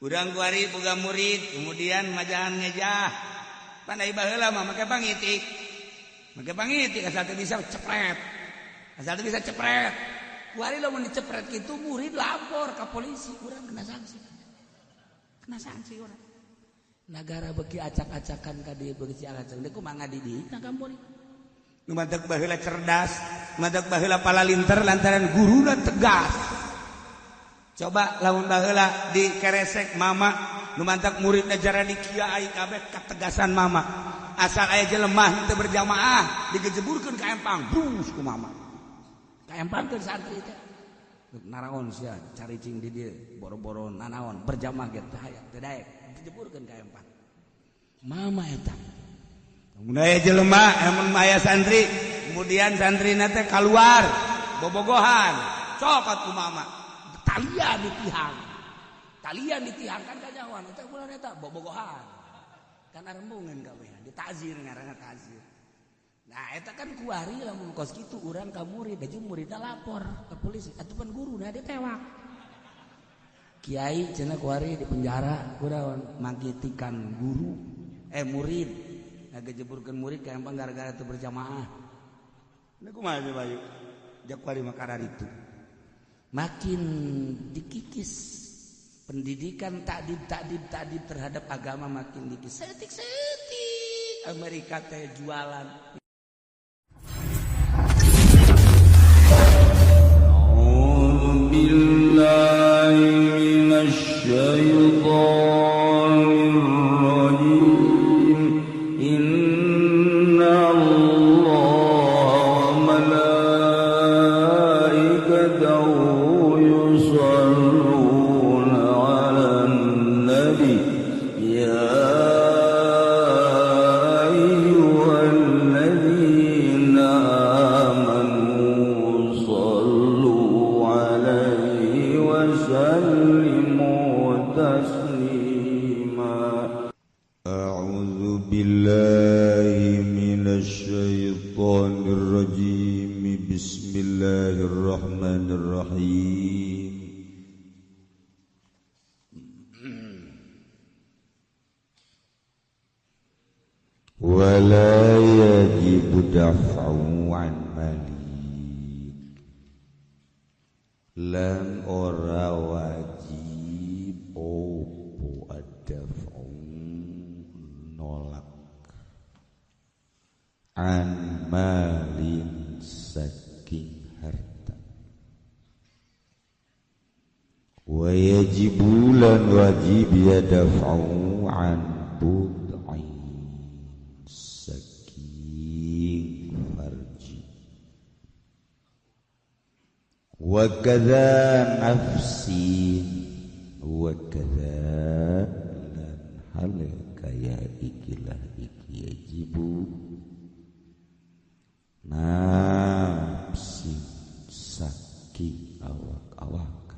Urang kuari boga murid, kemudian majahan ngejah. Pandai baheula mah make pangitik. Make pangitik asal teu bisa cepret. Asal teu bisa cepret. Kuari lamun dicepret kitu murid lapor ka polisi, urang kena sanksi. Kena sanksi urang. Nagara beuki acak-acakan ka dieu beuki acak. Deuk kumaha ngadidik ka murid. Nu mantep baheula cerdas, mantep baheula palalinter lantaran guruna tegas. Coba lamun baheula di keresek mama nu mantak murid ajaran di kiai kabeh ketegasan mama asal aya jelema teu berjamaah digejeburkeun ka empang brus ku mama ka empang ke santri teh naraon sia caricing di dieu boro-boro nanaon berjamaah ge teh aya teu daek dijeburkeun ka empang mama eta mun aya jelema mun aya santri kemudian santrina teh kaluar bobogohan cokot ku mama talian ditihang kan kanyawan eta bulan eta bobogohan kan arembungan gawe ditazir ngaranna tazir nah eta kan kuari lamun kos kitu urang ka murid jeung muridna lapor ka polisi atupan guruna ditewak kiai cenah kuari di penjara kunaon mangkitikan guru murid ngagejeburkeun murid ka empang gara-gara teu berjamaah ini kumaha bayu jak kuari makara ditu makin dikikis pendidikan takdib terhadap agama makin dikikis setik Amerika teh jualan billahi minasyaitonir rajim inna allaha wa malaikatahu Bismillahirrahmanirrahim. Wala yajibu daf'u an malik lan ora wajib opo ad-daf'u nolak an malin saking harta wa yajibu lan wajib ya daf'u an bud'in saking farji wa kadza nafsin wa kadza lan hal kaya ikilah iki yajibu nafsi saking awak-awak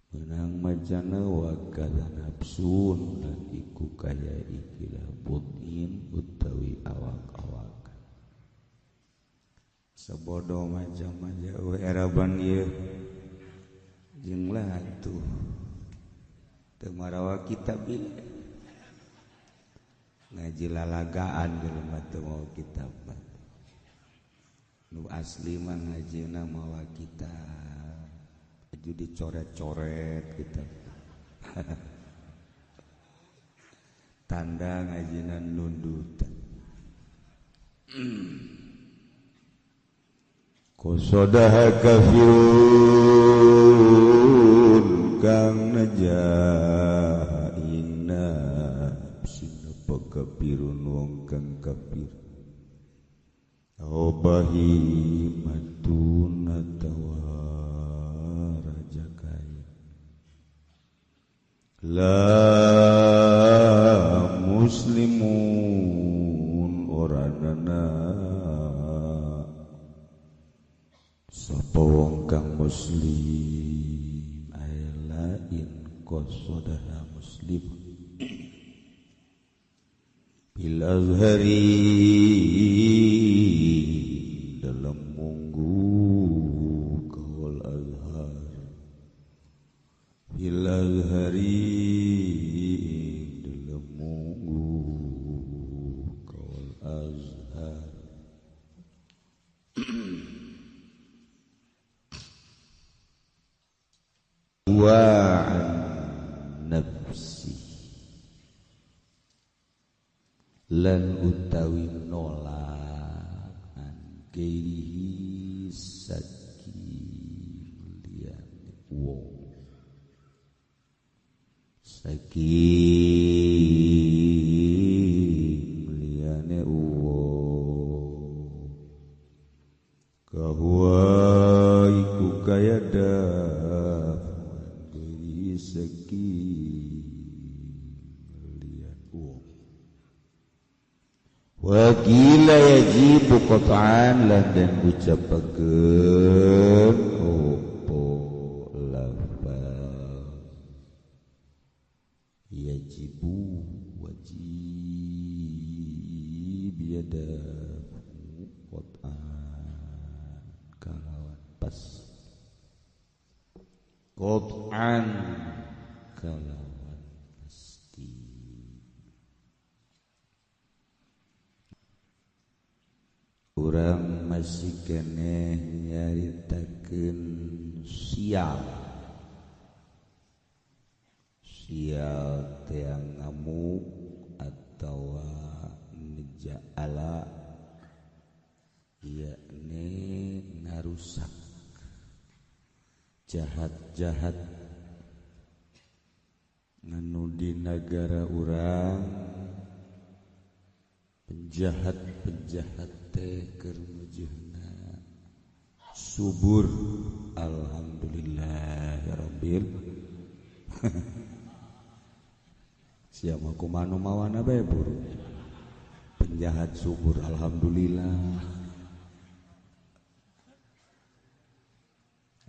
menang majana wa kada nafsun dan iku kaya ikilah butin utawi awak-awak sebodoh macam-macam eraban ieu jeung lah tuh teu marawa kitab ieu ngaji lalagaan jelema teu mau kitab nu asli mah ngajina mawa kitab aju dicoret-coret kitab tanda ngajina nundutan qasadah kafirun kang najaina kafirun wong kang kafir bahimatun atawa raja kaya la muslimun oranana sapa wong kang muslim lain qasadaha muslim bil azhari dalam munggu kaul azhar bil azhari dalam munggu kawal azhar wa an nafsi lan utawi nolak an gairihi saking liyane wong saking liyane wong kahwa iku kaya gairihi saking liyane wong wa qila yajibu qat'an lan den ucapakeun opo lafaz yajibu wajib yada qat'an kalawan pas qat'an kalawan pasti urang masih keneh nyaritakeun sial tiang ngamuk atau ngeja'ala yakni ngarusak jahat-jahat nganu di negara urang penjahat teh keur mujihna subur alhamdulillahirabbil siapa kumanu mawana bae buru penjahat subur alhamdulillah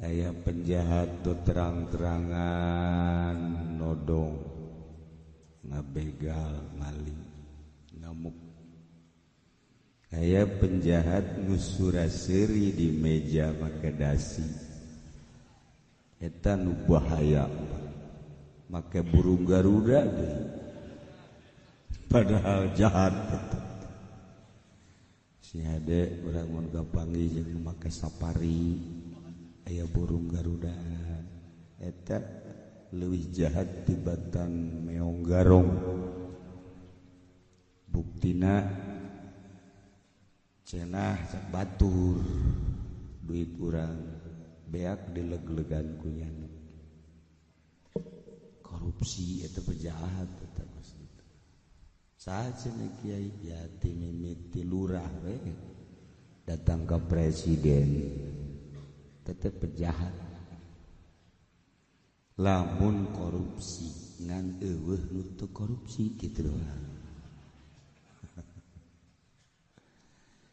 aya penjahat tuh terang-terangan nodong ngabegal maling ngamuk aya penjahat ngusura-seri di meja make dasi eta nu bahaya make burung garuda deh padahal jahat si ade urang mun gapangi jeung make safari aya burung garuda eta leuwih jahat tibatan meong garong buktina cenah cak batur duit urang beak dileg-legan ku nyana korupsi eta penjahat eta maksudna saha cenah kiai ya ti mimiti lurah we datang ke presiden tetep penjahat lamun korupsi ngan eueuh nu teu korupsi kitu doang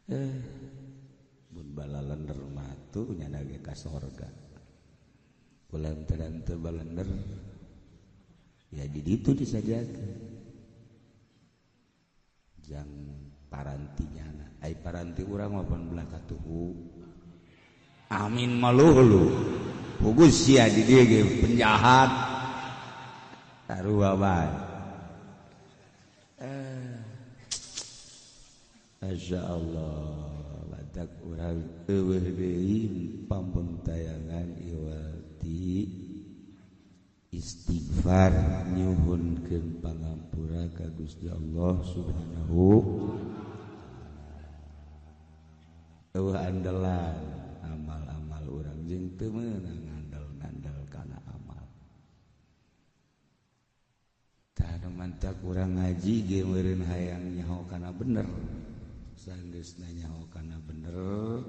mun balalender mah tuh nyana ge ka sorga kulantaran teu balender ya di ditu disajakeun jang parantinyana ai paranti urang mah pan belah katuhu amin maluhulu puguh sia di dieu ge penjahat sarua bae masyaallah badak urang eueuh deui pambentayangan iwati istighfar nyuhunkeun pangampura ka Gusti Allah Subhanahu eueuh andalan amal-amal urang jeung teu meunang ngandal-ngandal kana amal tah mantak urang ngaji ge meureun hayang nyaho kana bener sanggeusna nyaho kana bener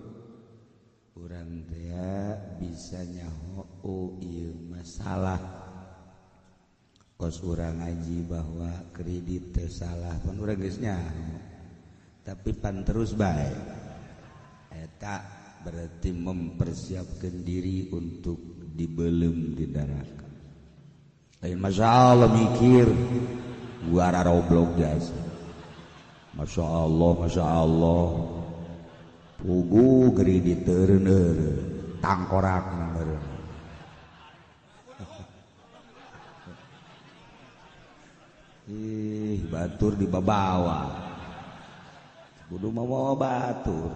urang teh bisa nyaho ieu masalah kos urang ngaji bahwa kredit teh salah pan urang geus nyaho tapi pan terus bae eta berarti mempersiapkan diri untuk dibelem di neraka lain masyaallah mikir gua raroblok jasa Masya Allah pugu geri diteureun tangkorak meureun batur dibawa kudu mau batur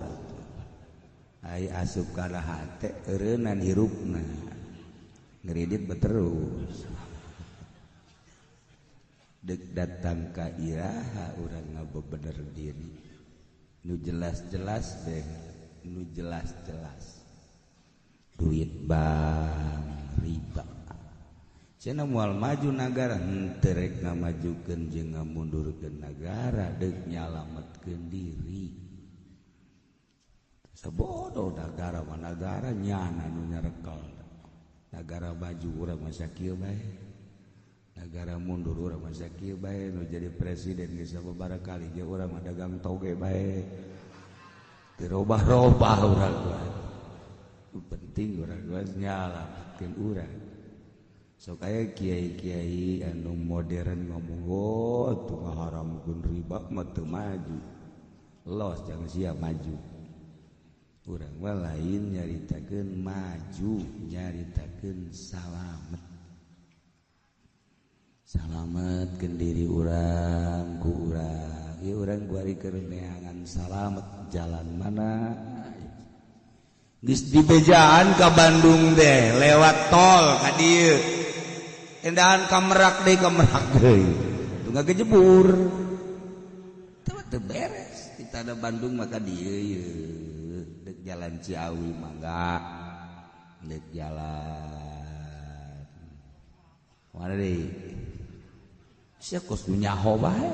ai asup kana hate eureunna hirupna ngeridit terus dek datang ka iraha urang ngabebener diri nu jelas-jelas deh nu jelas-jelas duit bang riba cenah moal maju nagara henteu rek ngamajukeun jeung ngamundurkeun nagara deuk nyalametkeun diri sabodoh nagara mah nagara nyana nu nyarekel nagara maju urang mah sakieu bae nagara mundur urang mah sakieu bae nu jadi presiden geus sababaraha kali ge urang mah dagang toge bae dirobah-robah urang mah penting urang mah nyalametkeun urang sok aya kiai-kiai anu modern ngomong tuh ngaharamkeun riba mah teu maju los jangan sia maju urang mah lain nyaritakeun maju nyaritakeun salametkeun diri urang ku urang ieu urang guarikeun neangan salamet jalan mana geus dibejaan ka Bandung deh lewat tol ka dieu endahan ka Merak deui ka Merak deui tunggal kejebur teu beres kita ada Bandung maka dieu yeuh deuk jalan Ciawi mangga deuk jalan mana deui sia kos nu nyaho bae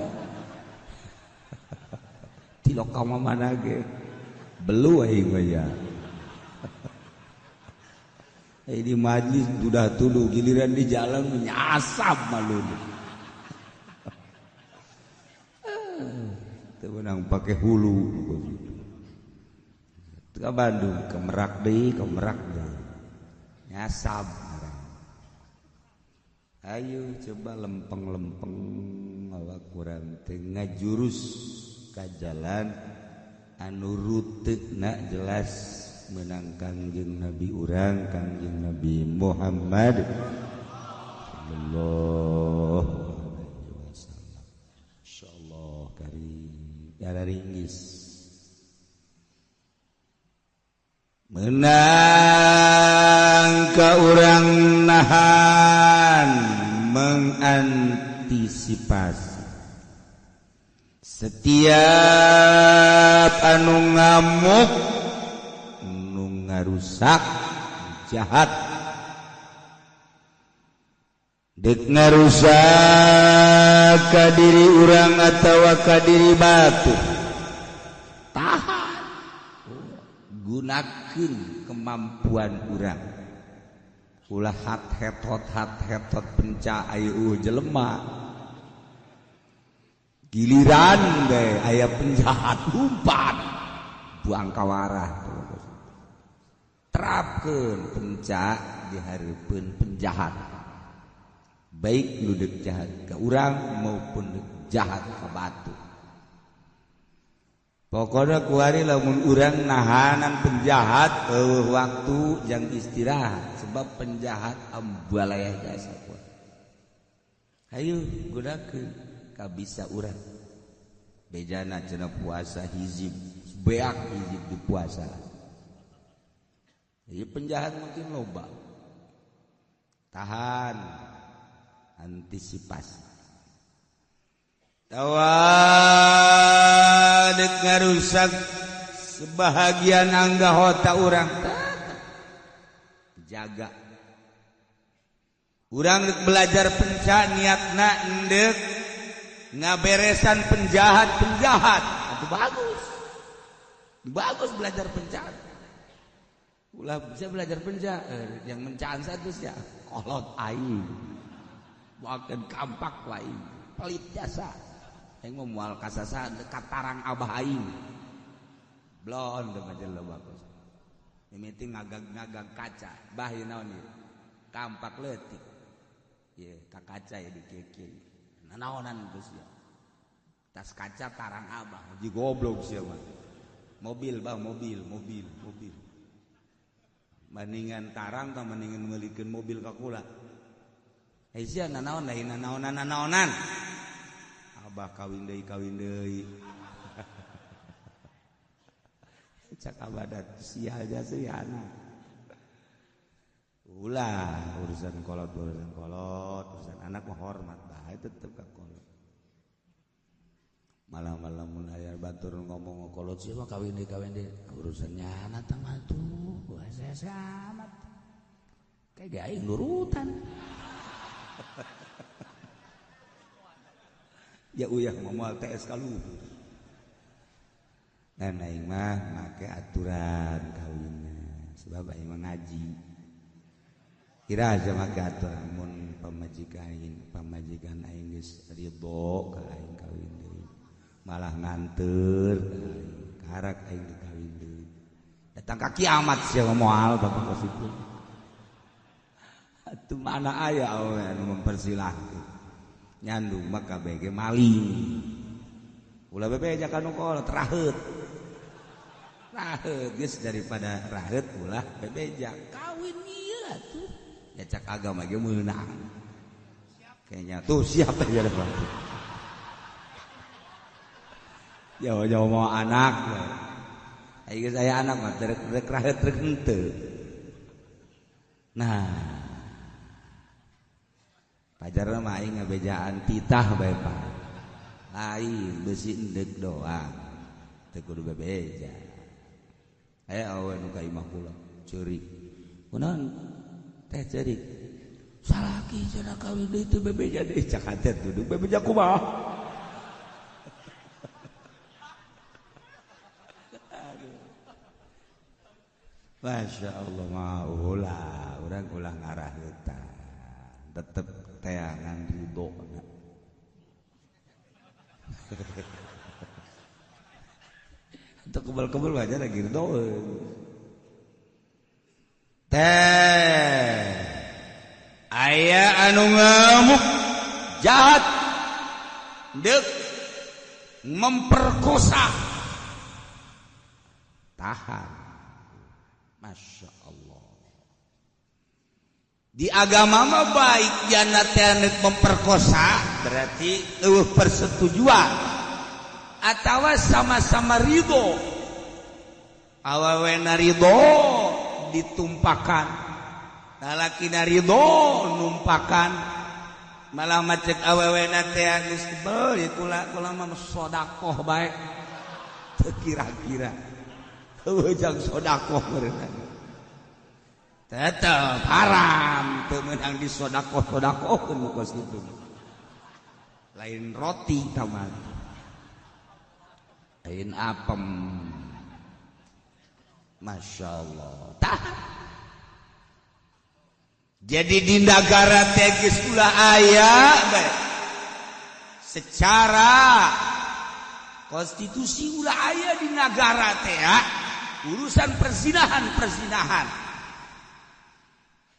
ti lokal mah mana ge belu aing mah ya di majlis dudah tuduh giliran di jalan nyasap malu teu menang pakai hulu ke Bandung ke Merak deui nyasap ayo coba lempeng-lempeng awak kurang teu ngajurus ka jalan anu ruteuna jelas menang Kangjeng Nabi urang Kangjeng Nabi Muhammad sallallahu alaihi wasallam insyaallah karim ya ringgis menang ka urang nahan mengantisipasi setiap anu ngamuk ngarusak jahat dek ngarusak ka diri urang atawa ka diri batu tahan gunakeun kemampuan urang ulah hat-hetot penca aya jelema giliran bae aya penjahat lumpat buang kawarah terapkeun penca di hareupeun penjahat baik nu deuk jahat ka urang maupun deuk jahat ka batu pokona kuari lamun urang nahanan penjahat waktu jang istirahat sebab penjahat ambalayah jasa hayu gunakeun ka bisa urang bejana cenah puasa hizib beak hizib di puasa. Jadi penjahat mungkin loba. Tahan, antisipasi. Tawadek ngarusak sebahagian anggota urang. Jaga. Urang dek belajar penca niatna endek ngaberesan penjahat. Itu bagus. Bagus belajar penjahat. Ulah bisa belajar penja yang mencaan satu ya kolot aing bukan kampak lain pelit jasa yang memual kasasa dekat tarang abah aing blon dengan lo bagus mimiting ngagag kaca bah ieu naon ieu kampak leutik ye ka kaca ya dikeke nanaonan geus ya tas kaca tarang abah ji goblok sia mah mobil bah mobil bandingan tarang atau bandingan melikeun mobil kakula sia nanaonan Abah kawin deui cak abadat sia aja sih anak ulah urusan kolot urusan anak mah hormat bae tetep ka kolot malam-malam mun aya batur ngomong kolot sih mah kawin deui urusannya anak tah mah tuh saya amat kayak aing nurutan ya uyah moal TS kaluhur dan aing mah make aturan kawinna sebab aing mah ngaji kira aja make aturan mun pamajikan aing geus ridho ka aing kawin deui malah nganteur karak aing kawin deui datang ka kiamat sia moal bapak kasipun atuh mana aya anu mempersilahkeun nyandung mah kabeh ge maling ulah bebeja kanu kolot raheut geus daripada raheut ulah bebeja kawin ieu atuh ya cak agama ge meunang kayaknya tuh siap teh ya jauh-jauh mau anak aya geus aya anak mah rek raheut rek henteu nah pajarna mah aing ngabejaan titah bae Pak lain besi endek doang teu kudu bebeja aya awe nu ka imah kula ceurik kunaon teh ceurik salaki cenah kawin deui teu bebeja deui cak atet duduk bebeja kumaha Masya Allah mah urang ulah ngarahetan tetep teangan ridho untuk kebal-kebal aja lagi ridho teh aya anu ngamuk jahat deuk memperkosa tahan Masya Allah di agama mah baik jana teh memperkosa berarti persetujuan atawa sama-sama ridho awawena ridho ditumpakan lalakina ridho numpakan malah macet awawena teh geus tebel ya kula mah sedekah bae teu kira-kira ujang sedekah meureun tetep haram teu meunang disedekah-sedekahkeun ku kitu lain roti tamat lain apem Masya Allah jadi di negara teh geus ulah aya bae secara konstitusi ulah aya di negara teh urusan persinahan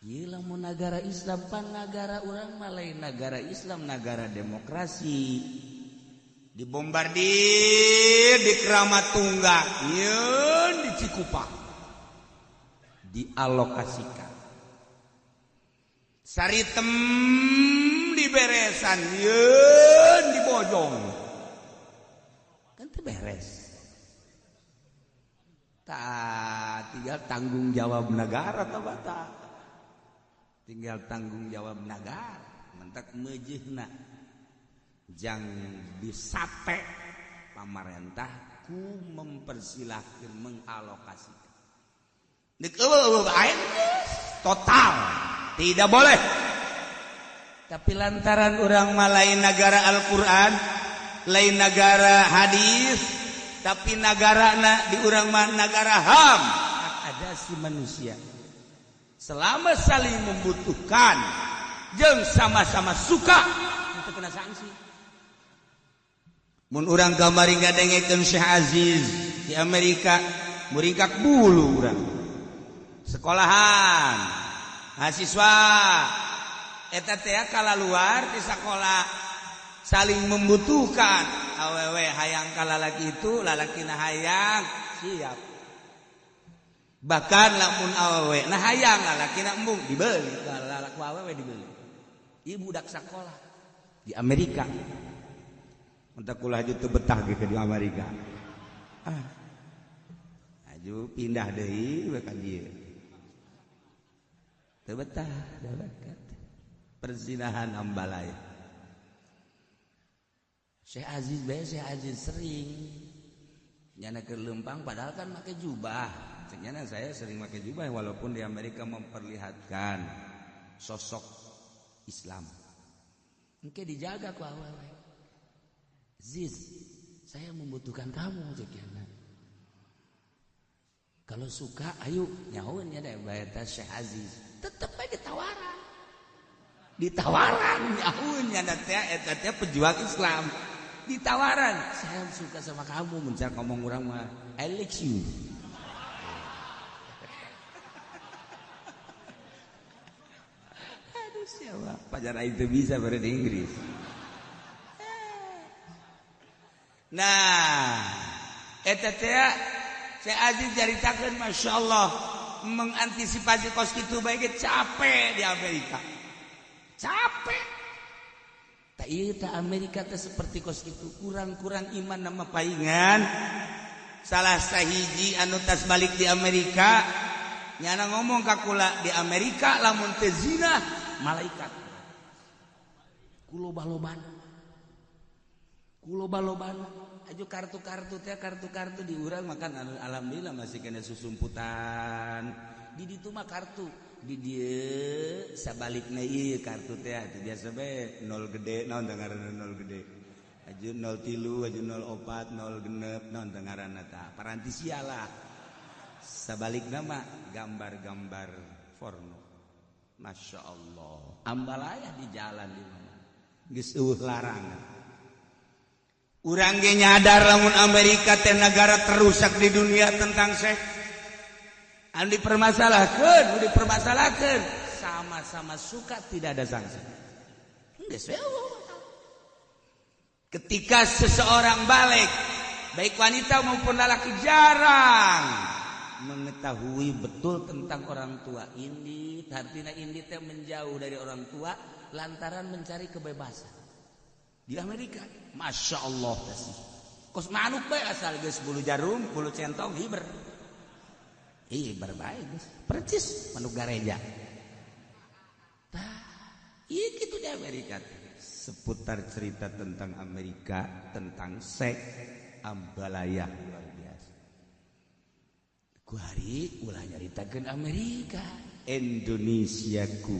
ieu lamun negara Islam pan negara urang mah lain negara Islam negara demokrasi dibombardir di Keramat Tunggal yeun di Cikupa dialokasikan saritem di beresan yeun di Bojong kan teu beres tah tinggal tanggung jawab negara tah bata tinggal tanggung jawab negara mentak meujeuhna jang disape pamarentah ku mempersilahkan mengalokasikan deuk eueuh aing total tidak boleh tapi lantaran urang mah lain negara Al-Qur'an lain negara hadis tapi nagarana di urang mah negara HAM hak asasi manusia selama saling membutuhkan jeung sama-sama suka itu kena sanksi mun urang kamari ngadengekeun Syekh Aziz di Amerika muringkak bulu urang sekolahan mahasiswa eta teh kalaluar di sekolah saling membutuhkan awewe hayang ka lalaki itu lalakina hayang siap bahkan lamun awewe nah hayang lalakina embung dibeli lalaki awewe dibeli ieu budak sekolah di Amerika untuk kulah aja tuh betah gitu di Amerika. Aju pindah deh kaji. Tuh betah, dekat. Persinahan Ambalaya. Syekh Aziz sering nyana ke Lempang padahal kan pakai jubah. Nyana saya sering pakai jubah walaupun di Amerika memperlihatkan sosok Islam. Engke dijaga ku awewe. Ziz, saya membutuhkan kamu cekiana. Kalau suka ayo nyahoeun nya da baeta Syekh Aziz. Tetep aja ditawaran nyahoeun nya eta teh pejuang Islam. Ditawaran, saya suka sama kamu, mencari ngomong orang mah I like you. Aduh siapa pacar itu bisa bahasa Inggris. Nah, eta teh saya Aziz caritakeun masyaallah mengantisipasi kos kitu bae capek di Amerika. Capek. Tak iya tak Amerika teh seperti kos kitu kurang-kurang iman nama paingan. Salah sahiji anu tas balik di Amerika nyana ngomong ka kula di Amerika lamun teu zina malaikat. Kuloba-loban aju kartu-kartu di urang makan alhamdulillah masih kena susumputan di ditu mah kartu di dieu sabalikna ieu kartu teh atuh biasa bae 0 gede naon teh ngaranna 0 gede aju 03 aju 04 0 genep naon teh ngaranna tah parantisia lah sabalikna mah gambar-gambar porno masyaallah Ambalaya di jalan di mana geus eueuh larangan. Urang ge nyadar lamun Amerika teh negara terusak di dunia tentang seks. Anu dipermasalahkeun, sama-sama suka tidak ada sanksi. Geus we. Ketika seseorang balik, baik wanita maupun lelaki jarang mengetahui betul tentang orang tua. Artinya indi teh menjauh dari orang tua lantaran mencari kebebasan. Di Amerika, masya Allah sih. Kos manuk bae asal geus bulu jarum, bulu centong hiber. Hiber bae geus. Percis manuk gareja. Tah, ieu kitu di Amerika. Seputar cerita tentang Amerika, tentang seks Ambalaya luar biasa. Ku hari ulah nyaritakeun Amerika. Indonesiaku,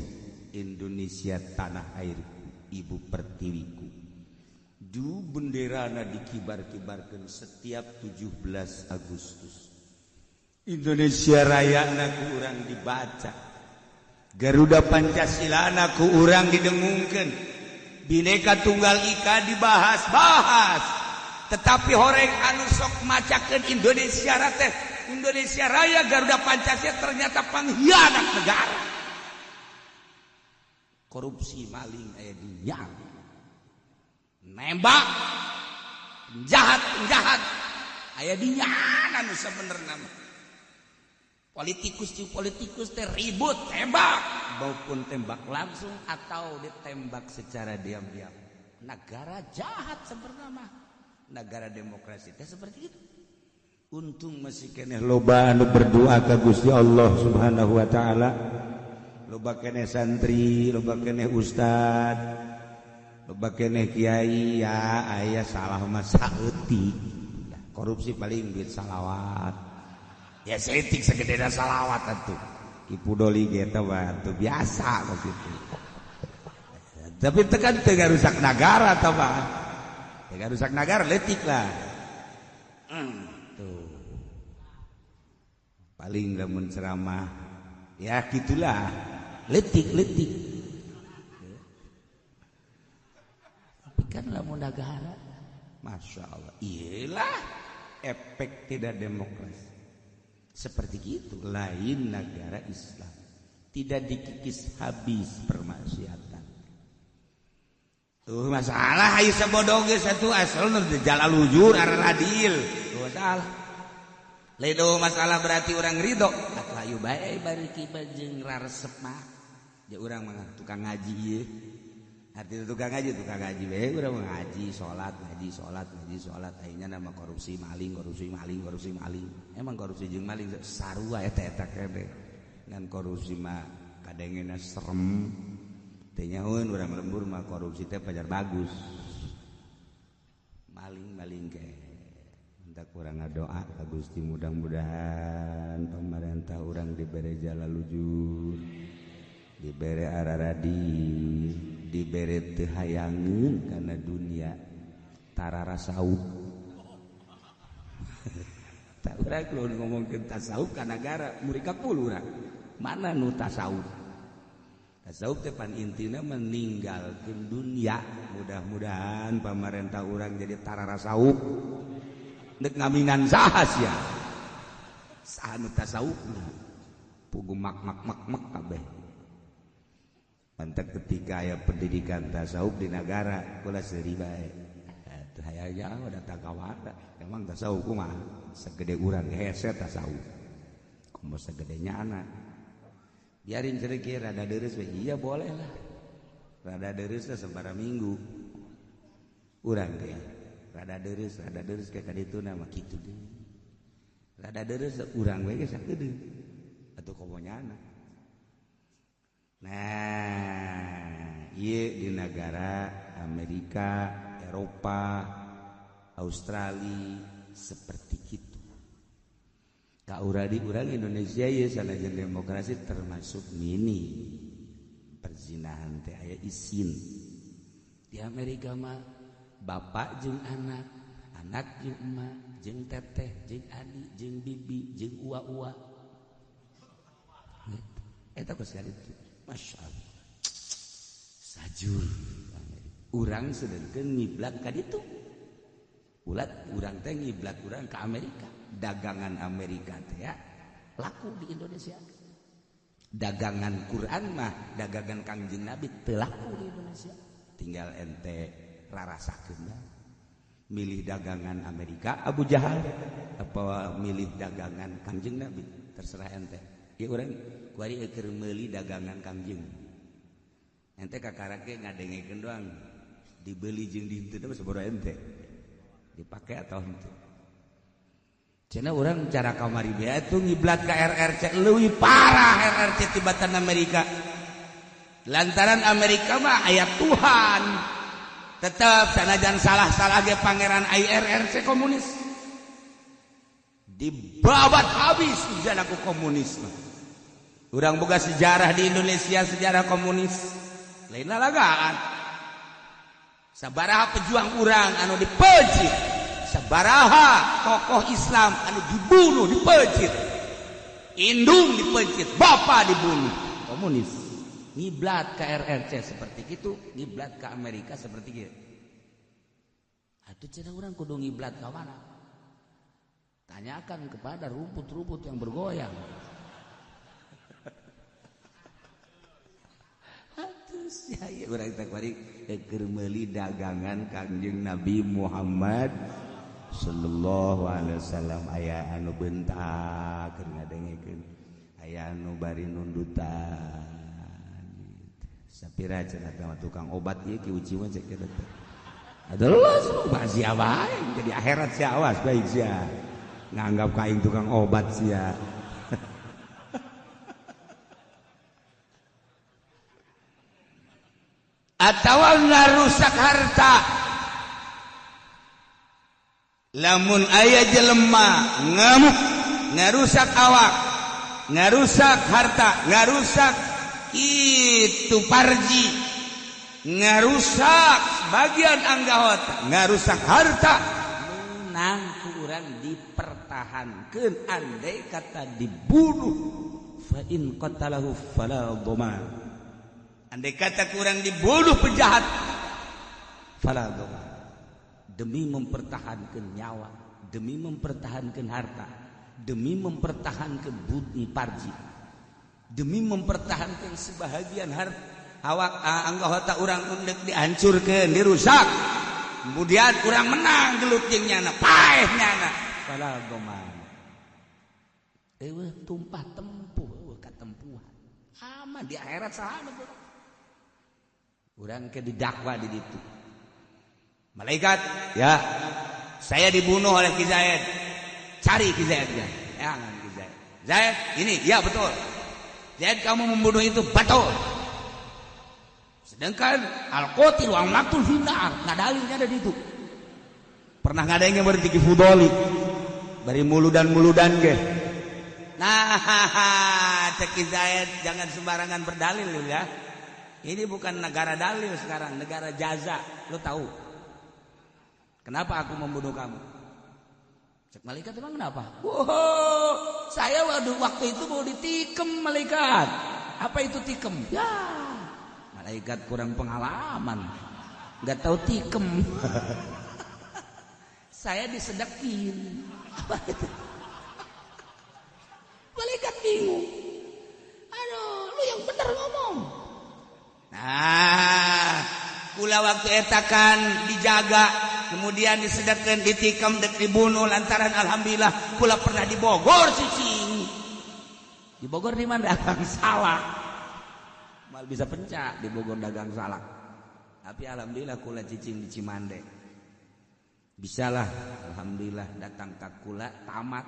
Indonesia tanah airku, ibu pertiwiku. Du benderana dikibar-kibarkan setiap 17 Agustus. Indonesia Raya ku urang dibaca. Garuda Pancasila ku urang didengungkeun. Bhinneka Tunggal Ika dibahas-bahas. Tetapi horeng anu sok macakeun Indonesia teh Indonesia Raya Garuda Pancasila ternyata pengkhianat negara. Korupsi maling aya di yang nembak penjahat aya di nyana nu sabenerna politikus teh ribut tembak maupun tembak langsung atau ditembak secara diam-diam. Negara jahat sebenarnya negara demokrasi teh seperti itu. Untung masih keneh loba anu berdoa ka Gusti Allah Subhanahu wa taala. Loba keneh santri, loba keneh ustad, loba keneh kiai ya aya salah mah saeutik. Korupsi paling duit salawat. Ya setik segedena salawat atuh. Kipu doli ge teh atuh biasa kitu. Tapi tekan teu ngarusak nagara tah mah. Teu ngarusak nagara leutik lah. Tuh. Paling lamun ceramah ya gitulah. Letik. Tapi kan lamun negara, masya Allah, iyalah efek tidak demokrasi. Seperti itu, lain negara Islam tidak dikikis habis permaksiatan. Tuh masalah ayo sabodoh ge satu asal nu jalalujur arah adil. Tuh masalah. Lain masalah berarti orang ridho. Atuh ayo bae bari kieu jeung raresep mah. Ya urang mah tukang ngaji ieu. artinya tukang ngaji we urang ngaji salat akhirnya nama korupsi maling emang korupsi jeung maling sarua eta kene ngan korupsi mah kadengena serem teh nyahoeun urang lembur mah korupsi teh pajar bagus maling ke hendak urang ngadoa ka Gusti mudah-mudahan pamarentah urang dibere jalan lujur dibere araradi dibere teu hayangeun kana dunia tarara sauk tak urang kalau ngomongkeun tasawuf ka negara murid ka 10 urang mana nu tasawuf teh pan intina meninggalkeun dunia mudah-mudahan pamarentah urang jadi tarara sauk deuk ngaminan saha sia saha nu tasawuf pugu mak kabeh mantap ketika aya pendidikan tasawuf di negara kula seuri bae teu hayang datang ka wara emang tasawuf kumaha sagede urang hese tasawuf kumaha sagede nyana biarin cerik rada deres we iya boleh lah rada deres lah sabaraha minggu urang teh rada deres kayak kaditu nama kitu deh rada deres urang we geus sakedeung atuh komonyana nah ieu di negara Amerika Eropa Australia seperti kitu ka urang Indonesia ye sanajan demokrasi termasuk mini perzinahan teh aya isin di Amerika mah bapak jeung anak jeung emak jeung teteh jeung adik jeung bibi jeung ua-ua eta geus kitu masyaallah sajur urang sedengkeun ngiblat ka ditu ulat urang teh ngiblat urang ka Amerika dagangan Amerika teh ya laku di Indonesia dagangan Quran mah dagangan Kangjeng Nabi teu laku di Indonesia tinggal ente rarasakeun milih dagangan Amerika Abu Jahal apa milih dagangan Kangjeng Nabi terserah ente ieu urang kuari keur meuli dagangan Kangjeng ente kakarake ngadengekeun doang dibeli jeung dihitu teh sabaraha ente dipake atau henteu cenah urang cara kamari bae atuh ngiblat ka RRC leuwih parah RRC tibatan Amerika lantaran Amerika mah aya Tuhan tetep sanajan salah-salah ge pangeran RRC komunis dibabat habis ujana ku komunisme urang boga sejarah di Indonesia sejarah komunis lain lalagaan sabaraha pejuang urang anu dipejit sabaraha tokoh Islam anu dibunuh dipejit indung dipejit bapak dibunuh komunis ngiblat ke RRC seperti itu ngiblat ke Amerika seperti itu atuh cenah urang kudu ngiblat ka mana tanyakan kepada rumput-rumput yang bergoyang ya urang teh kuari keur meuli dagangan Kangjeng Nabi Muhammad sallallahu alaihi wasallam aya anu bentak keur ngadengekeun aya anu bari nundutan sapira cenah teh tukang obat ieu ki uci mah cek kitu teh adalah sia bae jadi akhirat sia awas baik sia nganggap kaing tukang obat sia atawa ngarusak harta lamun aya jelema ngamuk ngarusak awak ngarusak harta ngarusak itu parji ngarusak bagian anggota ngarusak harta menang kurang dipertahankeun andai kata dibunuh fa in qatalahu fala dhaman andai kata kurang dibunuh penjahat fala dhaman demi mempertahankan nyawa demi mempertahankan harta demi mempertahankan budi parji demi mempertahankan sebahagian harta awak anggota urang undek dihancurkeun dirusak kemudian urang menang gelut jeung nyana paeh nyana fala dhaman eueuh tumpah tempuh eueuh katempuhan aman di akhirat saha Urang ke didakwa di ditu. Malaikat, ya, saya dibunuh oleh Ki Zaid. Cari Ki Zaid ya. Jangan Ki Zaid. Zaid, ini, ya betul. Zaid kamu membunuh itu betul. Sedangkan al-qatil wal maqtul finnar, nggak dalilnya ada di itu. Pernah nggak ada yang berarti Ki Fudoli. Bari muludan ge. Nah, Cek Ki Zaid jangan sembarangan berdalil ya. Ini bukan negara dalil sekarang, negara jaza. Lo tahu? Kenapa aku membunuh kamu? Cek malaikat emang kenapa? Wow, saya waktu itu mau ditikem malaikat. Apa itu tikem? Ya, malaikat kurang pengalaman, nggak tahu tikem. Saya disedekin. Apa itu? Malaikat bingung. Aduh, lu yang bener ngomong. Nah, kula waktu etakan dijaga, kemudian disedekin, ditikam, dibunuh lantaran alhamdulillah kula pernah di Bogor cicing. Di Bogor di mana? Dagang salak. Mal bisa pencak di Bogor dagang salak. Tapi alhamdulillah kula cicing di Cimande. Bisalah alhamdulillah datang ka kula tamat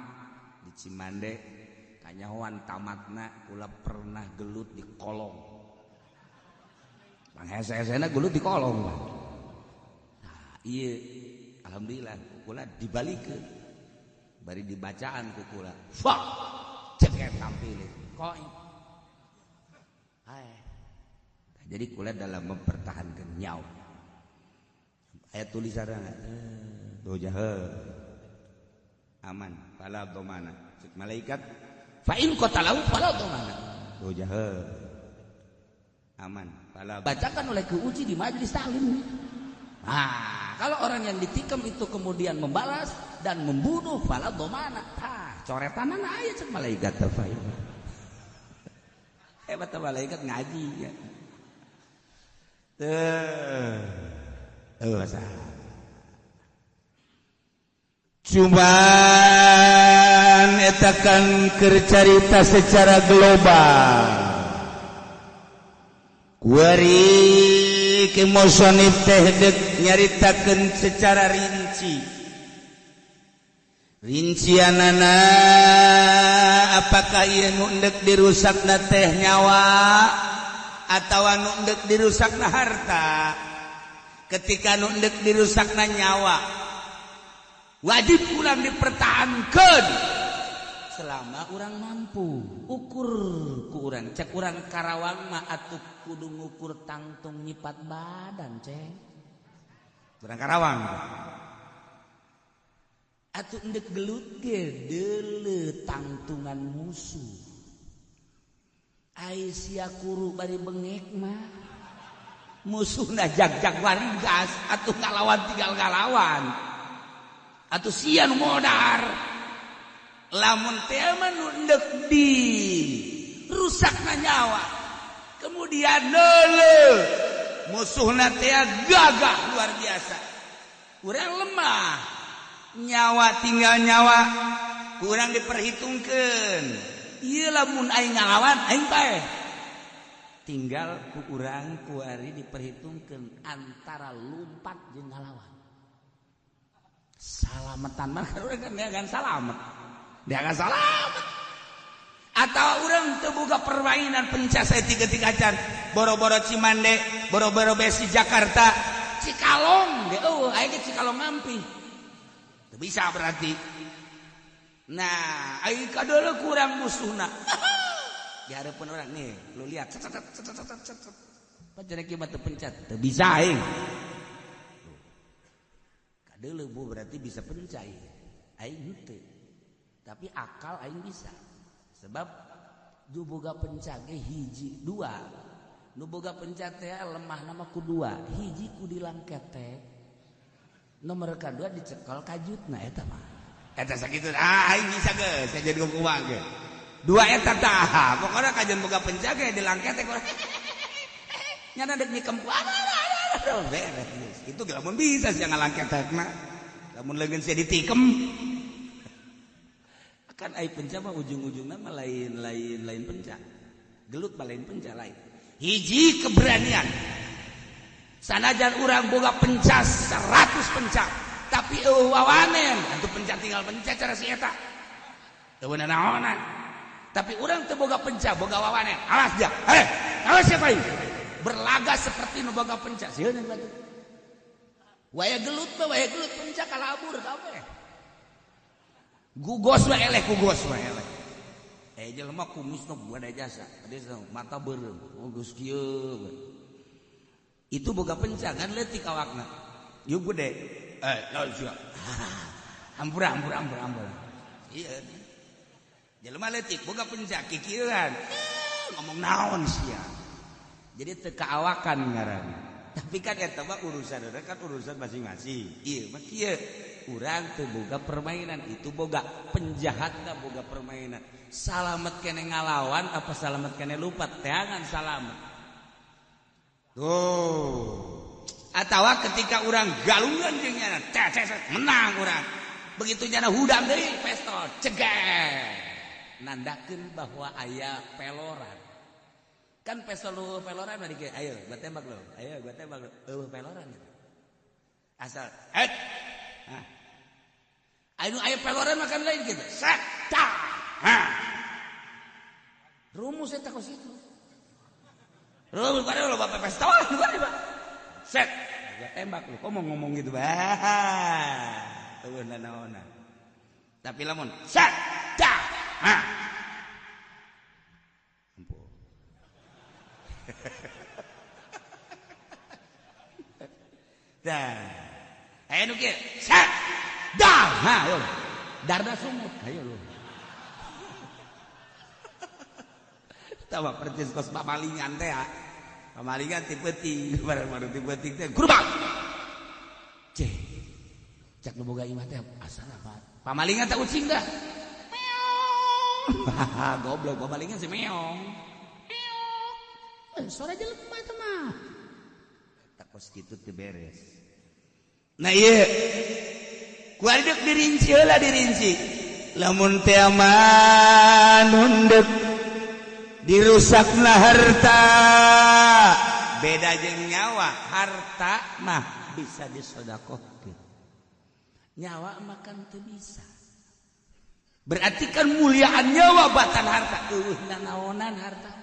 di Cimande. Kanyahoan tamatna kula pernah gelut di kolong. Hese-hesena gelut di kolong. Nah, iya alhamdulillah kula dibalikeun. Bari dibacaan ku kula. Fuck. Ceker tampil. Koi. Hai. Jadi kula dalam mempertahankan nyawa. Ayat tulisanna dojahe aman fala domana. Cek malaikat fa in qatalahu fala domana. Dojahe aman fala. Bacakan oleh keuji di majelis taklim. Nah, kalau orang yang ditikam itu kemudian membalas dan membunuh fala domana. Coretan aya cek malaikat tafail. Hebat malaikat ngaji ya. Cuman etakan kercarita secara global. Kuari kemusonif teh dek nyaritakeun secara rinci. Rincianana apakah ieu nu endek dirusakna teh nyawa atawa nu endek dirusakna harta? Ketika nu endek dirusakna nyawa wajib ulang dipertahankan selama orang mampu. Ukur ku urang, cek urang Karawang mah atuh kudu ngukur tangtung nyipat badan ceng. Urang Karawang atuh endek gelut ge deuleu tangtungan musuh. Ai sia kuru bari bengek mah musuhna jag-jag warigas atuh ngalawan tinggal ngalawan. Atuh sia nu modar. Lamun teh mah nu endek di rusakna nyawa. Kemudian neuleuh musuhna teh gagah luar biasa. Urang lemah. Nyawa tinggal nyawa kurang diperhitungkeun. Ieu lamun aing ngalawan aing bae. Tinggal ku urang kuari diperhitungkeun antara lumpat jeung ngalawan. Salametan mah urang kan neangan salamet. Neangan salamet. Atawa urang teu boga permainan pencas sae tiga-tiga can. Boro-boro Cimande, boro-boro besi Jakarta, Cikalong ge eueuh aya ge Cikalong ngampi. Teu bisa berarti. Nah, aing kadeuleu kurang musuhna. Di harapan orang nih, lu lihat cet. Pancen kieu mah teu pencet, teu bisa aing. Kadeuleu bu berarti bisa pencai. Aing henteu. Tapi akal aing bisa. Sebab du boga pencage hiji, dua. Nu boga pencet teh lemah nama ku dua, hiji ku dilangket teh. Nomor kedua dicekel kajutna eta mah. Eta sakitu aing bisa geus, saya jadi kumaha geus. Dua eta tah, pokona kajian boga pencage dilangket teh kurang. Nyana dek nikem ku. Beres. Itu ge lamun bisa sia ngalangket teh mah. Lamun leungeun sia ditikem. Kan ai penca mah ujung-ujungna mah lain penca. Gelut mah lain penca lain. Hiji keberanian. Sanajan urang boga pencas 100 pencak tapi wawanen atuh pencak tinggal pencak cara si eta teu naonan tapi urang teu boga pencak boga wawanen awas dia awas siapa ini berlaga seperti nu boga pencak sieun batu waya gelut pencak kalabur kabeh gugos we eleh jelema kumis nu buat jasa mata beureum geus kieu itu boga pencak kan leutik awakna yuk gede lawan sia ampura iya jelema leutik boga pencak kikieuan ngomong naon sia jadi teu kaawakan ngaranna tapi kan eta mah urusan masing-masing ieu mah kieu urang teu boga permainan itu boga penjahatna boga permainan salamet kene ngalawan apa salamet kene lupa teangan salamet atawa ketika orang galungan jeung nyana menang orang begitu nyana hudang deui pistol ceger nandakeun bahwa aya peloran kan pistol lu peloran mah dikeun ayo gua tembak lo peloran asal aya peloran makan lain gitu set rumus eta kos itu rumus pada lo bapak pistol set gua tembak lu kok mau ngomong gitu tuh naona tapi lamun set ampun ayo nu kieu set ayo darda sumut ayo lu tawa percis kos pamalingan teh pamalingan ti peuting bareng ti peuting teh grubak cek nu boga imah teh asal apa pamalingan teh ucing dah goblok pamalingan si meong suara jelema teh mah tak kos kitu teu beres nah ieu ku adek dirinci heula dirinci lamun teh manundek dirusakna harta beda jeung nyawa harta mah bisa disodakohkeun nyawa mah kan teu bisa berarti kan muliaan nyawa batan harta naonan harta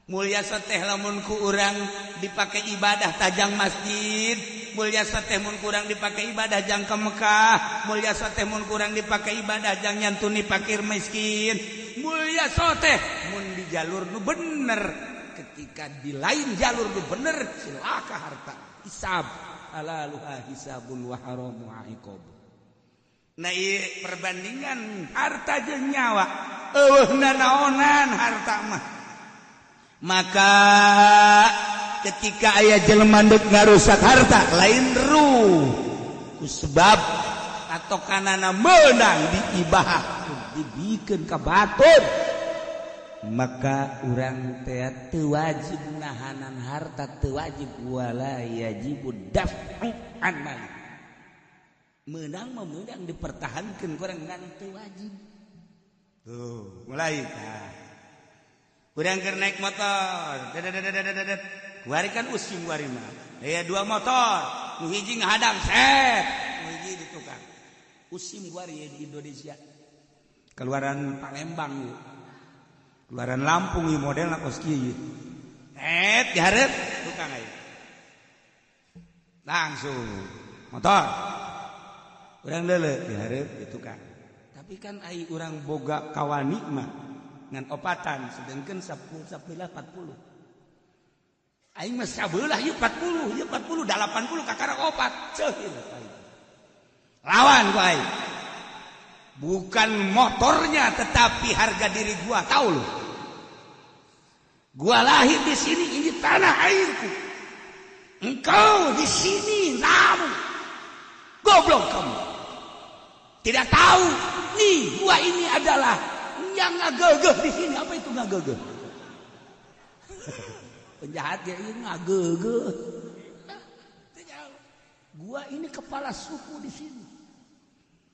mulia sateh lamun ku urang dipake ibadah tajang masjid mulia sateh mun kurang dipake ibadah jang ka Mekah mulia sateh mun kurang dipake ibadah jang nyantuni fakir miskin mulia sateh mun di jalur nu bener ketika di lain jalur nu bener silaka harta hisab halaluha hisabun wa haramu iqab nah ieu perbandingan harta jeung nyawa eueuhna naonan harta mah maka ketika aya jelema deuk ngarusak harta lain ruh ku sebab atau kanana meunang diibah dibikeun ka batur maka urang teh teu wajib nahanan harta teu wajib wala yajibu daf'u an mali meunang mah meunang dipertahankeun kurang ngan teu wajib tuh mulai urang keur naik motor kuari kan usim kuari mah aya 2 motor nu hiji ngahadang set nu hiji di tukang usim kuari di Indonesia keluaran Palembang yeuh keluaran Lampung ieu modelna kos kieu dihareup tukang aya langsung motor urang deuleu dihareup di tukang tapi kan ai urang boga kawani mah ngan opatan sedengkeun 10 40 aing mah sabelah ieu 40 80 kakara opat ceuhil lawan ku aing bukan motornya tetapi harga diri gua tahu lu gua lahir di sini ini tanah airku engkau di sini namun goblok kamu tidak tahu nih gua ini adalah yang ngagegeh di sini apa itu ngagegeh penjahat ya ini ngagegeh gua ini kepala suku di sini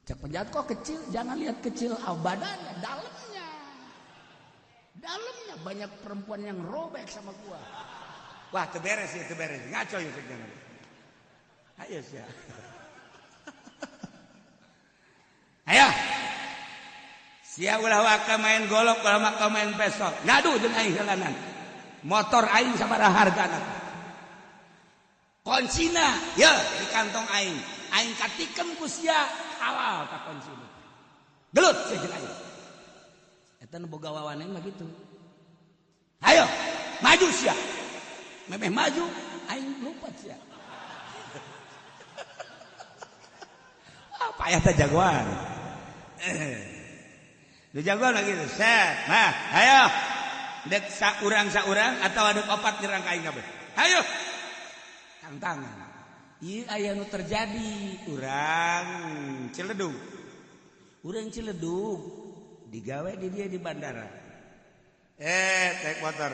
cek penjahat kok kecil jangan lihat kecil badannya dalamnya banyak perempuan yang robek sama gua Wah, teberes ya, teberes. Ngaco ya cek jangan. Ayo sia. Ayo. Sia ulah waka main golok, ulah waka main pistol. Ngadu jeung aing heulanan. Motor aing sabaraha hargana. Kuncina, ya di kantong aing. Aing katikeun ku sia halal ka kuncina. Gelut sia jeung aing. Eta nu boga wawane mah gitu. Ayo, maju sia. Memeh maju, aing lupa sia. Apa ya teh jagoan? Lu jagoan lagi tuh. Set. Nah, ayo. Dek saurang atau ada opat nyerang ka aing kabeh. Ayo. Tantangan. Ieu aya nu terjadi, urang Ciledug. Urang Ciledug digawe di dia di bandara. Naik motor.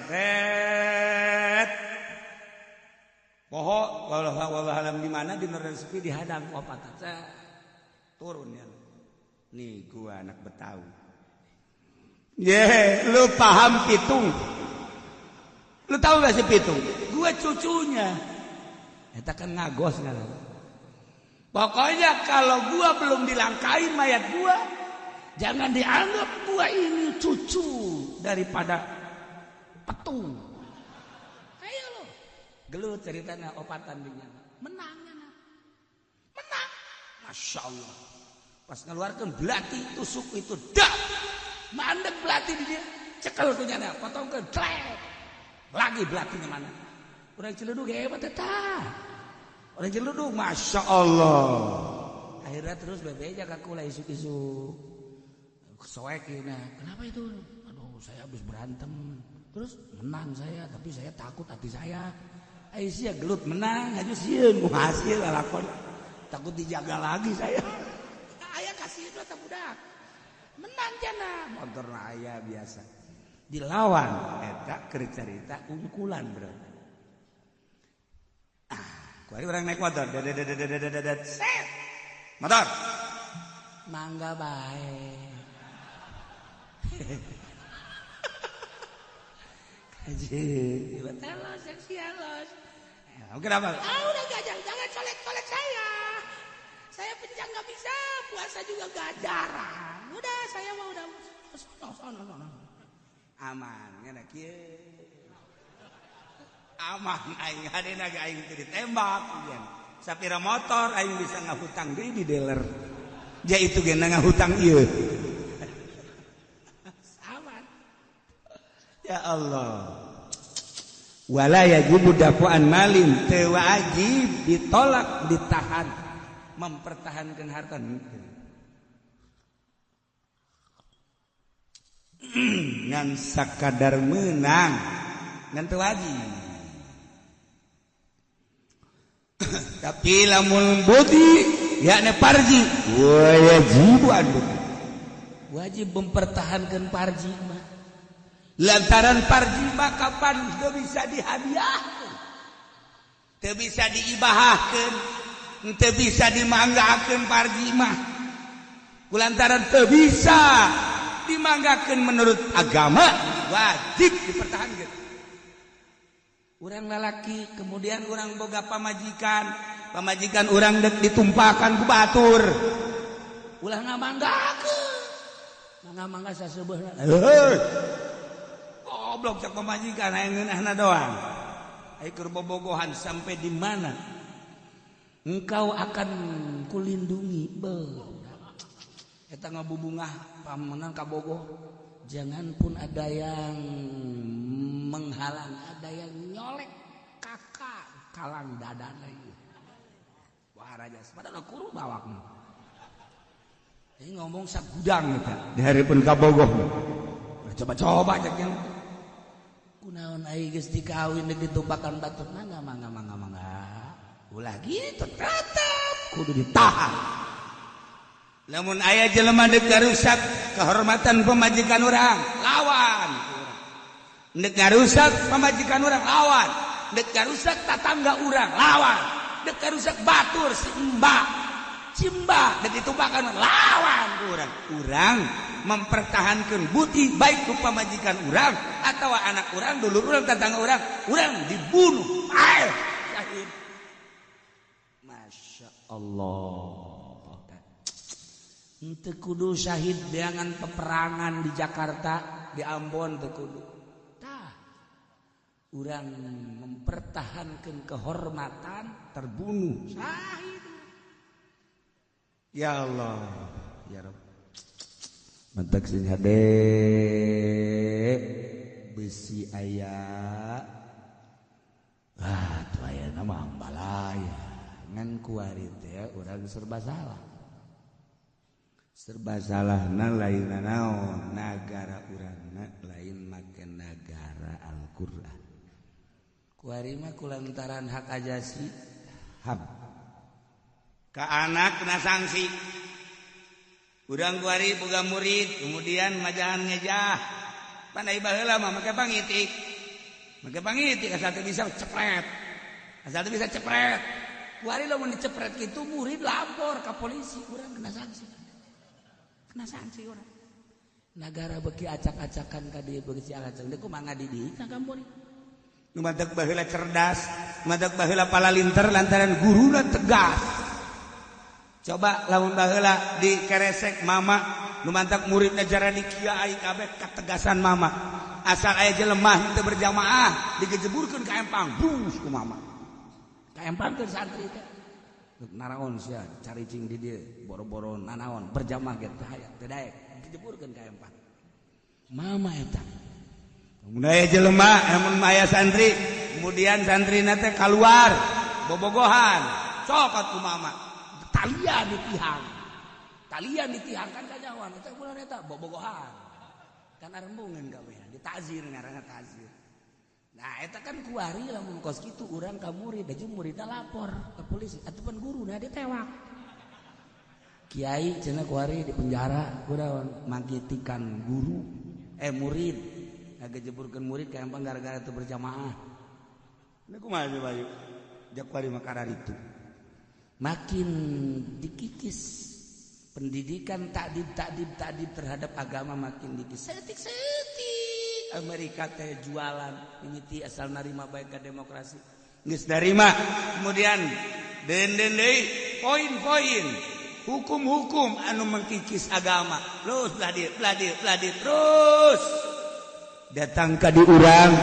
Poho wallah alam di mana di Nurdan Sepi dihadang opat. Turun ya. Nih gua anak Betawi. Lu paham pitung? Lu tahu gak sih pitung? Gua cucunya. Eta kan ngagos ngaran. Pokoknya kalau gua belum dilangkain mayat gua, jangan dianggap gua ini cucu daripada petung. Ayo lo. Gelut ceritanya opatan dinya. Menang. Masya Allah. Pas ngeluarkan belati tusuk itu dak. Mandek belati di dia. Cekel ku nyana. Potongkan. Klek. Lagi belatinya mana. Orang Ciledug hebat eta. Orang Ciledug Masya Allah. Akhirnya terus bebeja kaku lah isu-isu. Soek ya. Kenapa itu? Aduh saya habis berantem. Terus menang saya. Tapi saya takut hati saya. Aisyah gelut menang. Aja sieun mau hasil lakon. Takut dijaga lagi saya. Ayah kasih itu atau budak. Menang jana. Motor ayah biasa. Dilawan. Eta cerita ungkulan bro. Kuari orang naik motor. Set. Motor. Mangga bae. Kaji. Telos, seksialos. Kenapa? Udah gajang. Jangan colek-colek saya. Saya penjang gak bisa. Puasa juga gak jarang. Udah saya mah udah. Sono. Aman. Ngenak ya. Aman. Aing hadena gak aing ditembak. Sapira motor. Aing bisa ngahutang di dealer. Ja itu gena ngahutang iya. Aman. Ya Allah. Wala yajibu dafu'an malin. Teu wajib ditolak, ditahan. Mempertahankan harta. Ngan sakadar menang. Ngan teu wajib. Tapi lamun budi yakni parji. Wajibu anu. Wajib mempertahankan parji mah. Lantaran parji mah kapan teu bisa dihadiahkeun. Teu bisa diibahahkeun. Teu bisa dimanggakeun parji mah. Kulantaran teu bisa dimanggakeun menurut agama, wajib dipertahankeun. Urang lalaki kemudian urang boga pamajikan urang dek ditumpahkan ku batur. Ulah ngamanggakeun. Ngamangga saseubeuhna. Goblok cak pamajikan aya ngeunahna doang. Ai keur bobogohan sampai di mana engkau akan kulindungi. Eta ngabubungah pamenang kabogoh. Jangan pun ada yang menghalang, ada yang nyolek kakak kalang dadana ieu. Wah raja, padahal kuru bawakna. Ini ngomong sagudang eta di hareupeun kabogoh. Coba-coba cek yang kunaon ai geus dikawin deuk ditumpakan batur mangga. Ulah gitu tetep kudu ditahan. Lamun aya jelema deuk garusak kehormatan pamajikan urang, lawan. Deuk garusak pamajikan urang, lawan. Deuk garusak tatangga urang, lawan. Deuk garusak batur si mbak, cimba dan ditumpakan lawan urang mempertahankan bukti baik ku pamajikan urang atau anak urang dulur urang tetangga urang dibunuh syahid. Masya Allah. Teu kudu syahid dengan peperangan di Jakarta di Ambon teu kudu. Tah urang mempertahankan kehormatan terbunuh syahid. Ya Allah ya Rabb mantak sing hade besi aya tuh aya nama balaya ngan kuari teh urang serba salahna lain naon nagara urangna lain make nagara Al-Qur'an kuari mah kulantaran hak ajasi ham ka anak kena sanksi urang kuari boga murid kemudian majahan ngejah pandai baheula mah make pangitik asal teu bisa cepret kuari lamun dicepret kitu murid lapor ka polisi urang kena sanksi urang nagara beuki acak-acakan ka dieu beuki acak deuk kumaha ngadidik ka murid nu madag baheula cerdas madag baheula palalinter lantaran guruna tegas. Coba lamun baheula di keresek mama nu mantak muridna jarani kiai kabeh kategasan mama asal aya jelema teu berjamaah digejeburkeun ka empang bus ku mama ka empang teh santri teh naraon sia caricing di dieu boro-boro nanaon berjamaah ge teh hayang teu daek digejeburkeun ka empang mama eta mun aya jelema mun aya santri kemudian santrina teh kaluar bobogohan sok ku mama talian ditihang kan kajawan eta bulan eta bobogohan kan arembungeun gawean ditazir ngaranna tazir. Nah eta kan kuari lamun kos kitu urang ka murid jeung muridna lapor ka polisi atupan guruna ditewak kiai cenah kuari di penjara kunaon mangkitikan guru murid ngagejeburkeun murid ka empang gara-gara teu berjamaah. Ini kumaha sih Bayu jak kuari makarar itu makin dikikis pendidikan takdib terhadap agama makin dikikis setik Amerika teh jualan mimiti asal narima baik ke demokrasi geus narima kemudian den poin hukum anu mengkikis agama terus bladir terus datang ka di urang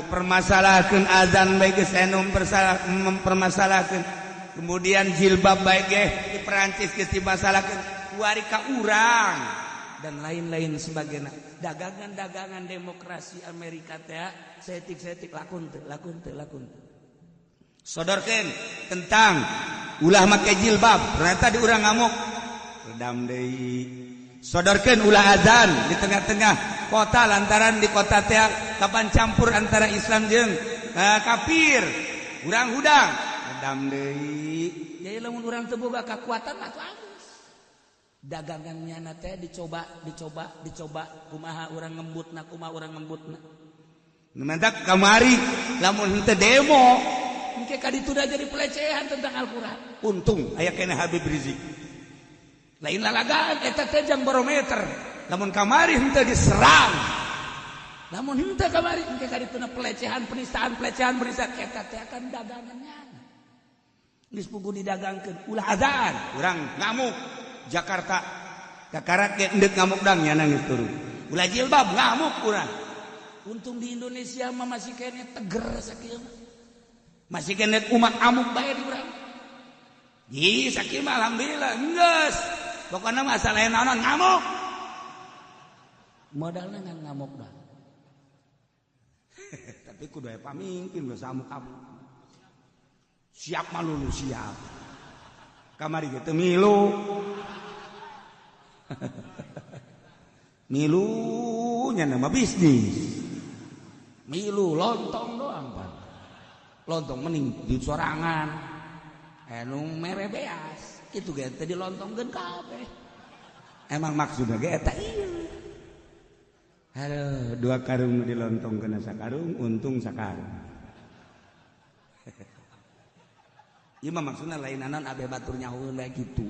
dipermasalahkeun azan bae geus anu mempermasalahkeun kemudian jilbab baik di Perancis geus dimasalahkeun kuari ka urang dan lain-lain sebagainya dagangan demokrasi Amerika teh setik lakun teu sodorkeun tentang ulah make jilbab ternyata di urang ngamuk redam deui sodorkeun ulah azan di tengah-tengah kota lantaran di kota teh kapan campur antara Islam jeung kafir urang hudang redam deui jadi lamun urang teu boga kakuatan atuh alus dagangannya teh dicoba kumaha urang ngembutna numantak kamari lamun henteu demo engke ka ditu da jadi pelecehan tentang Al-Qur'an untung aya kena Habib Rizik lain lalagaan eta teh jang barometer lamun kamari henteu diserang lamun henteu kamari engke ka dituna pelecehan penistaan eta teh akan dagangannya geus pugu didagangkeun ulah azan urang ngamuk Jakarta kakarak ge endek ngamuk dang nyana geus turun ulah jilbab ngamuk urang untung di Indonesia mah masih kene teger sakieu masih kene umat amuk bae di urang ih sakieu mah alhamdulillah geus pokona masalah naon ngamuk modalna ngamuk dah tapi kudu aya pamimpin geus amuk-amuk siap malulu siap kamari gitu milu milunya nama bisnis milu lontong doang Pak lontong mending di sorangan anu mere beas kitu ge teh dilontongkeun kabeh emang maksudna ge eta ieu aduh 2 karung dilontongkeun sakarung untung sakarung Ieu mah maksudna lain naon abeh batur nyaho bae kitu.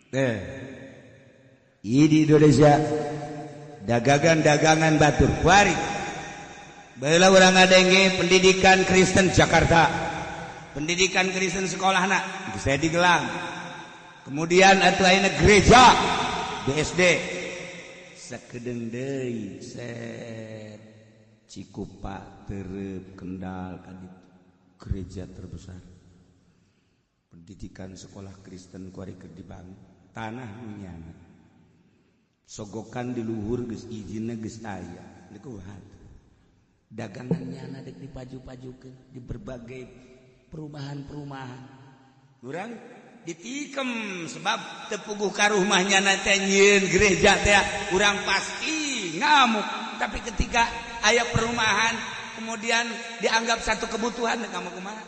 Di Indonesia dagangan batur kuari baheula urang ngadenge pendidikan Kristen Jakarta, Pendidikan Kristen sekolahna saya digelang. Kemudian atuh ayeuna gereja BSD sakedeung deui set Cikupa Terep Kendal kaditu gereja terbesar. Pendidikan sekolah Kristen kuari keur dibangun tanah nyana. Sogokan di luhur geus izinna geus aya. Dikuhat. Dagangan nyana dek dipaju-pajukeun di berbagai perumahan-perumahan. urang ditikem sebab tepuguh ka rumah nyana teh nyieun gereja teh urang pasti ngamuk. Tapi ketika aya perumahan kemudian dianggap satu kebutuhan kamu kumaha?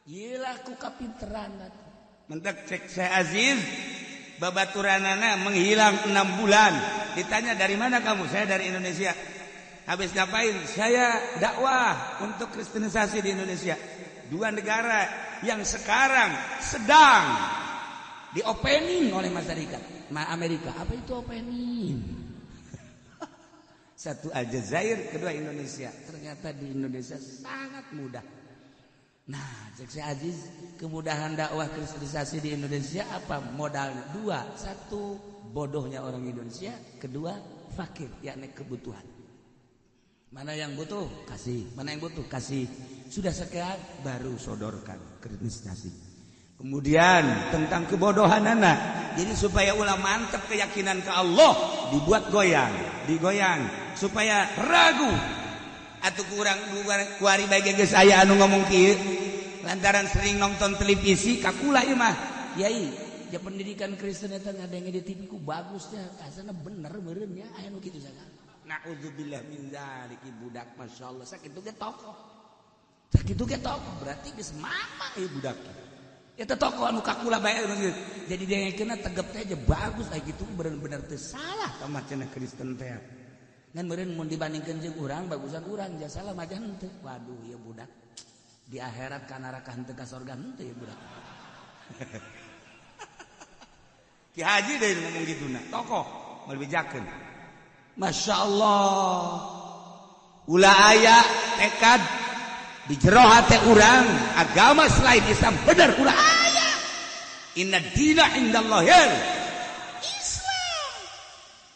Iyalah ku kapinteran atuh. Mentek cek saya Aziz babaturanana menghilang 6 bulan. Ditanya dari mana kamu? Saya dari Indonesia. Habis ngapain? Saya dakwah untuk kristenisasi di Indonesia. 2 negara yang sekarang sedang diopening oleh masyarakat. Amerika. Apa itu opening? Satu Aljazair, kedua Indonesia. Ternyata di Indonesia sangat mudah. Nah, cek si Aziz, kemudahan dakwah kristenisasi di Indonesia apa modalnya? 2, 1 bodohnya orang Indonesia, kedua fakir, yakni kebutuhan. Mana yang butuh? Kasih. Mana yang butuh? Kasih. Sudah sekian baru sodorkan kristenisasi. Kemudian tentang kebodohan anak. Jadi supaya ulah mantap keyakinan ke Allah dibuat digoyang supaya ragu. Atuh kurang kuari bagi geus aya anu ngomong kieu lantaran sering nonton televisi kakula ieu mah. Yai, ya pendidikan Kristen eta ngadenge di TV ku bagusnya, asana bener meureun nya aya nu kitu sagala. Nauzubillah min zalik budak masyaallah sakitu ge tokoh. Sakitu ge tokoh berarti geus mama ieu budak. Eta tokoh anu kakula bae jadi dengekeunna tegep teh aja bagus aya kitu bener-bener teu salah tamat cenah Kristen teh. Ngan meureun mun dibandingkeun jeung urang bagusan urang jasa salah mah henteu. Waduh ieu budak di akhirat ka neraka henteu ka surga henteu ieu budak. Ki Haji deui ngomong kituna, tokoh moal bijakeun. Masyaallah. Ulah aya tekad di jero hate urang agama selain Islam bener ulah aya. Inna dina indallahil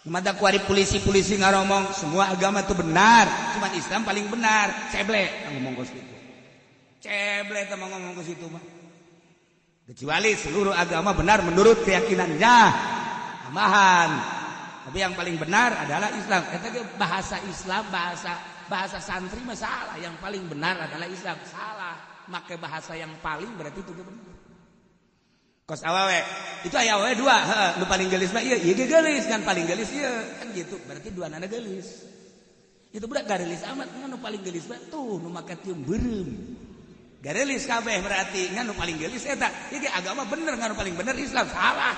Mada kuari polisi-polisi ngaromong semua agama itu benar, cuma Islam paling benar. Ceble ngomong ke situ. Ceble teh ngomong ke situ mah. Kecuali seluruh agama benar menurut keyakinannya. Amahan. Tapi yang paling benar adalah Islam. Eta ge bahasa Islam, bahasa santri mah salah. Yang paling benar adalah Islam. Salah. Make bahasa yang paling berarti itu benar. Kos awewe itu aya awewe 2, heeh, nu paling geulis mah ieu ge geulis kan paling geulis ieu kan gitu, berarti duanana geulis. Itu budak garelis amat ngan nu paling geulis mah tuh nu make tium beureum. Garelis kabeh berarti ngan nu paling geulis eta. Ieu ge agama bener ngan nu paling bener Islam salah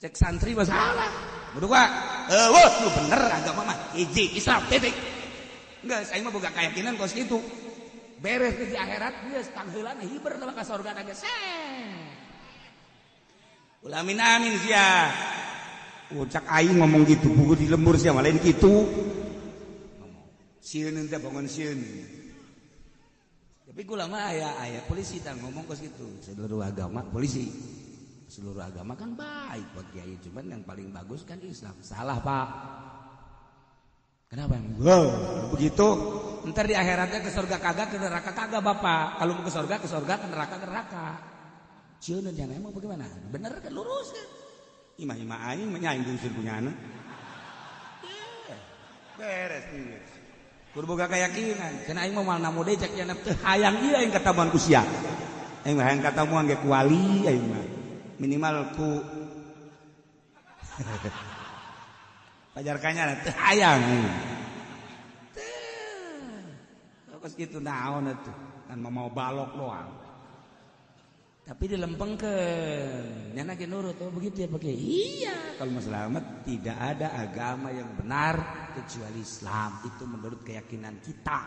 cek santri mah salah. Buduk Pak, wah nu bener agama mah hiji Islam titik. Geus aing mah boga keyakinan kos kitu. Beres di akhirat geus tangheulana hiber teh ka surga geus. Ulah amin sia. Cak aing ngomong gitu, buku di lembur sia mah lain kitu. Sieun teh bangun sieun. Tapi kula mah aya polisi tah ngomong kos kitu. Seluruh agama polisi. Seluruh agama kan baik buat kiai, cuman yang paling bagus kan Islam. Salah, Pak. Kenapa? Begitu. Ntar di akhiratnya ke surga kagak, ke neraka kagak, Bapak. Kalau mau ke surga, ke neraka. Cieun jangan emang bagaimana? Bener kan lurus kan? Imah aing menyaing unsur punyana. Beres nih. Kudu boga keyakinan. Cenah aing mah moal namu deui cek cenah teu hayang ieu aing katamuan ku sia. Aing hayang katamuan ge ku wali aing mah. Minimal ku pajarkannya teu hayang. Kos kitu naon atuh? Kan mau balok doang. tapi dilempengkeun nyana ge nurut. Oh begitu ya pakai. Iya, kalau mau selamat tidak ada agama yang benar kecuali Islam. Itu menurut keyakinan kita.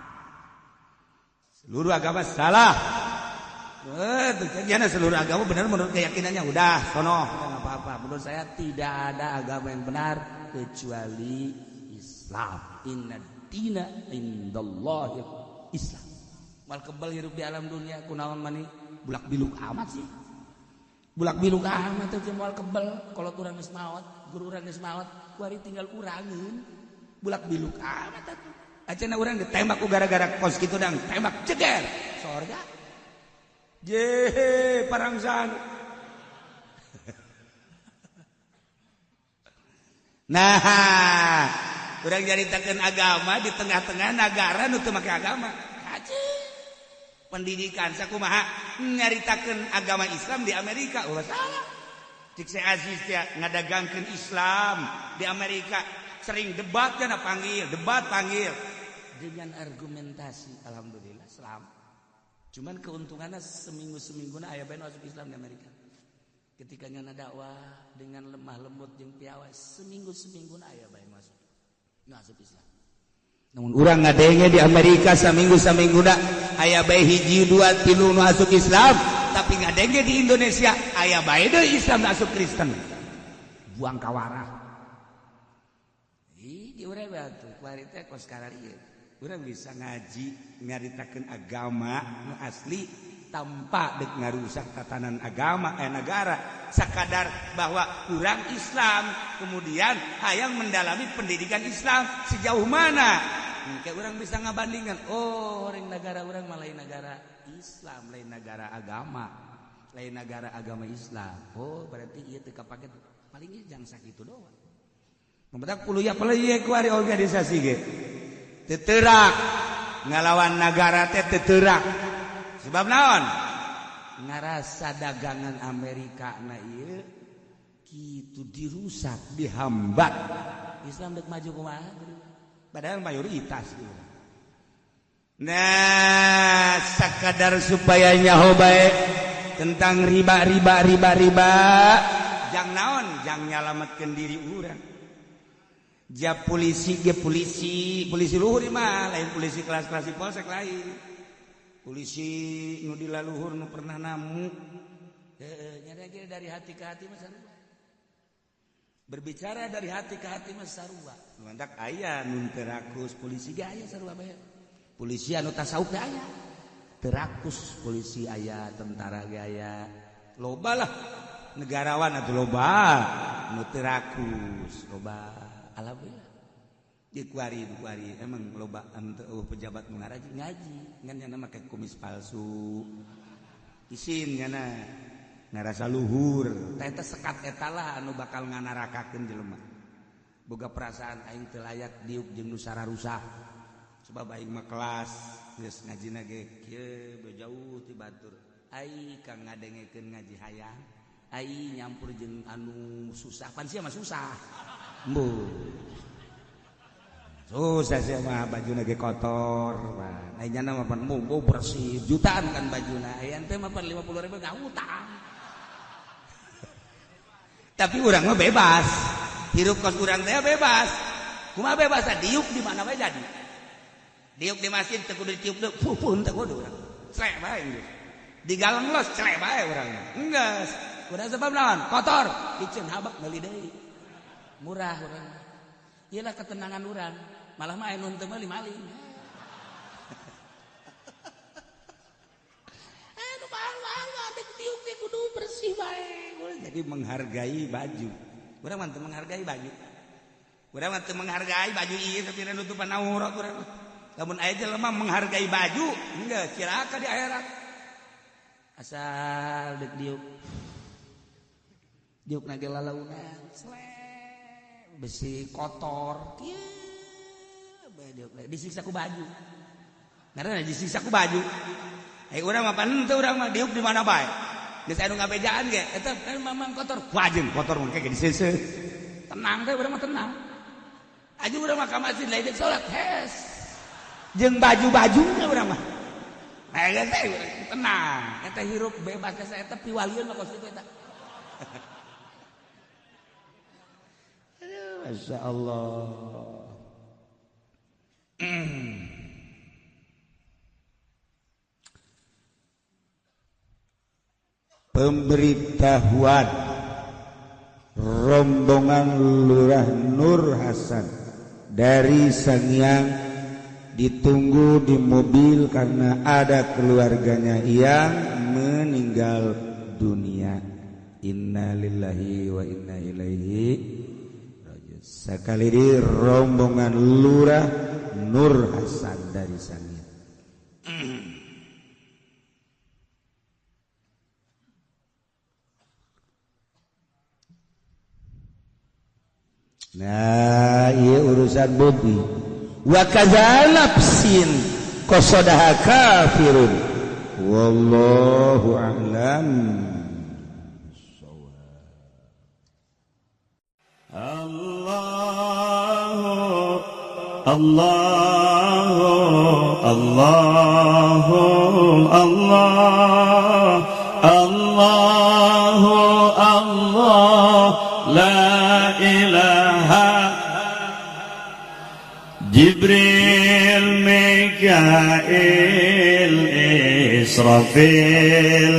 Seluruh agama salah. Ternyata seluruh agama benar menurut keyakinannya. Udah, sono, enggak apa-apa. Menurut saya tidak ada agama yang benar kecuali Islam. Inna dina indallahi Islam. Mal kebal hirup di alam dunia kunaon mani bulak biluk amat sih. Bulak biluk amat teh moal kebal. Kalau urang geus maot, guru urang geus maot, kuari tinggal kurangin. Bulak biluk amat atuh. Acenna urang ditembak ku gara-gara kos kitu dang, tembak ceger. Sorga. Je parangsan. Nah, urang nyaritakeun agama di tengah-tengah negara nu teu make agama. Kaje. Pendidikan sakumaha nyaritakeun agama Islam di Amerika ulah salah. Cik saya Aziz teh ngadagangkeun Islam di Amerika sering debat kana panggil, debat panggil dengan argumentasi alhamdulillah Islam. Cuman keuntungannya seminggu-seminguna aya bae masuk Islam di Amerika. Ketika nyana dakwah dengan lemah lembut jeung piawai seminggu-seminguna aya bae masuk Islam. Namun urang ngadenge di Amerika saminggu-samingguna aya bae hiji dua tilu nu masuk Islam, tapi ngadenge di Indonesia aya bae deui Islam masuk Kristen. Buang kawarah. Di urang batu kuari teh kos kararieu. Urang bisa ngaji nyaritakeun agama nu asli tanpa dek ngarusak tatanan agama negara sakadar bahwa urang Islam kemudian hayang mendalami pendidikan Islam sejauh mana kayak urang bisa ngabandingkan oh lain negara urang mah lain negara Islam lain negara agama Islam oh berarti ieu teu kapake palingnya jang sakitu doang membetak puluh ku ari organisasi ge teterak ngalawan negara teh teterak sebab naon ngarasa dagangan Amerika na ieu kitu dirusak dihambat Islam dek maju kumaha padahal mayoritas gitu. Nah sakadar supaya nyaho bae tentang riba jang naon jang nyalametkeun diri urang. Ja polisi luhur mah lain polisi kelas-kelas polsek lain. Polisi nu dilaluhur nu pernah namu. Nyadar dari hati ke hati mah sarua. Berbicara dari hati ke hati mah sarua. Mandak aya nun terakus polisi ge aya sarua bae. Polisi anu tasawuf ge aya. Terakus polisi aya, tentara ge aya. Loba lah negarawan atuh loba nu terakus loba. Alhamdulillah di kuari emang loba pejabat ngaraji ngaji ngan nyana make kumis palsu isin nyana ngarasa luhur teh sekat eta lah anu bakal nganarakakeun jelema boga perasaan aing teu layak diuk jeung nu sararusak sebab aing mah kelas geus ngajina ge kieu bejauh ti batur ai kang ngadengekeun ngaji hayang ai nyampur jeung anu susah pan sia mah susah mbuh susah sih mah bajuna ge kotor nah nyana mah pan mumbu bersih jutaan kan bajuna aya teh mah pan 50.000 ngahutang tapi urang mah bebas hirup kos urang teh bebas kumaha bebas diuk di mana bae jadi diuk di masjid teu kudu ditiup deuk pupun teu kudu urang celek bae di galang los celek bae urang enggeus urang sebab naon kotor diceun habak meuli deui murah urang iyalah ketenangan urang malah mah anu teu meuli maling anu mahal adek tiuk teh kudu bersih bae jadi menghargai baju urang mah teu menghargai baju urang mah teu menghargai baju ieu tapi nutupan aurat urang lamun aya jelema menghargai baju enggeus cilaka di akhirat asal dek diuk na ge lalaunan besi kotor disiksa ku baju karena disiksa ku baju urang mah pan teu urang mah diuk di mana bae geus anu ngabejaan ge eta mamang kotor wajeng kotor mah kege diseuseut tenang teh urang mah tenang aja urang mah ka masjid lain salat hes jeung baju-bajunya urang mah tenang eta hirup bebas ka saya teh piwalieun mah kos kitu eta. Masya Allah. Pemberitahuan rombongan Lurah Nur Hasan dari Sangiang ditunggu di mobil karena ada keluarganya yang meninggal dunia. Inna lillahi wa inna ilaihi raji'un. Sekali di rombongan Lurah Nur Hasan dari Sangiang. Nah, iya urusan bobi. Wa kadza nafsin qasadaha kafirun. Wallahu a'lam. Allahu Allahu Allah Allahu Allah la ilaha Jibril Mikail Israfil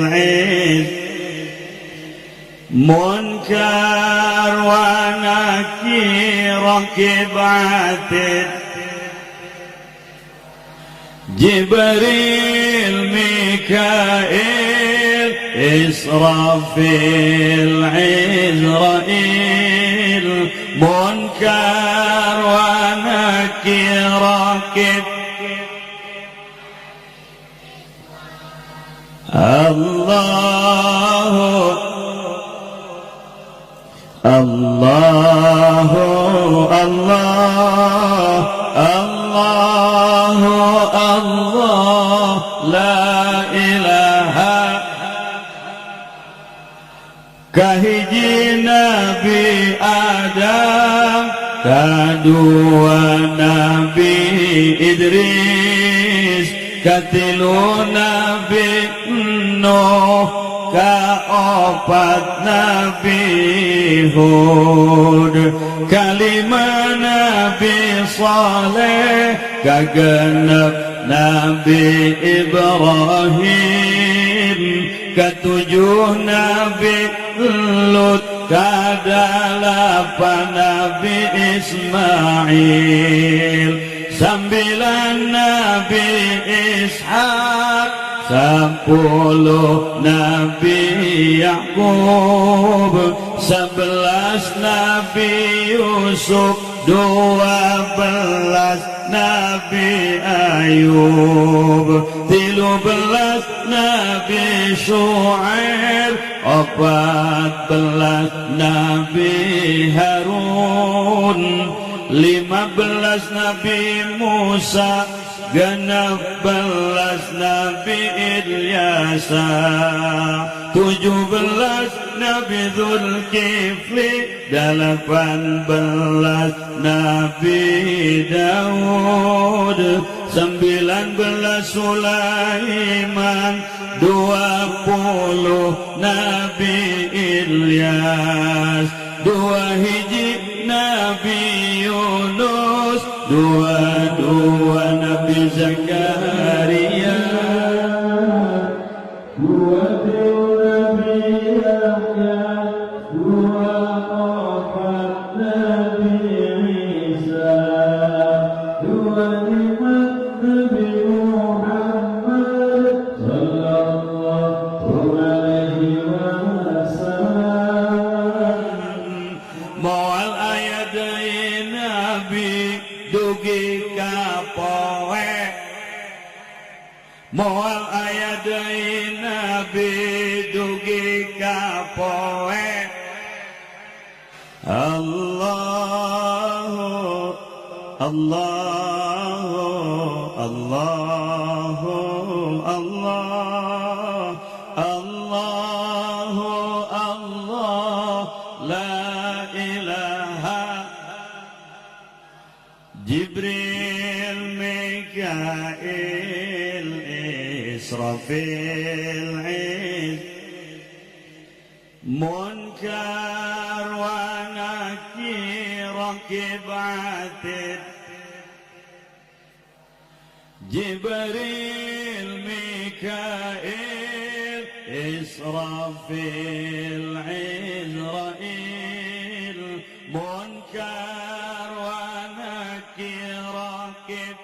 Munkar wa Nakir Rakib Atid Jibril Mikail Israfil Izrail Munkar wa Nakir Rakib Allahu Allah la ilaha kahiji Nabi Adam kadua Nabi Idris katilu Nabi Nuh kaopat Nabi Hud kalima Nabi Saleh kagenep Nabi Ibrahim ketujuh Nabi Lut kadalapan Nabi Ismail sembilan Nabi Ishaq 10 Nabi Yakub 11 Nabi Yusuf 12 Nabi Ayub 13 Nabi Syuaib 14 Nabi Harun 15 Nabi Musa 16 Nabi Ilyasa 17 Nabi Dzulkifli 18 Nabi Daud 19 Sulaiman 20 Nabi Ilyas 2 hiji Nabi Yunus 22 Nabi Zakaria 20 Nabi Yahya 24 Nabi Isa 25 Nabi Muhammad sallallahu alaihi wasallam moal ayat Nabi dugi kapoe moal ayat Nabi dugi kapoe Allahu la ilaha Jibril Mikail Israfil Munkar wa Nakir Rakib Atid Jibril Mikail Israfil Izrail Munkar wa Nakir Rakib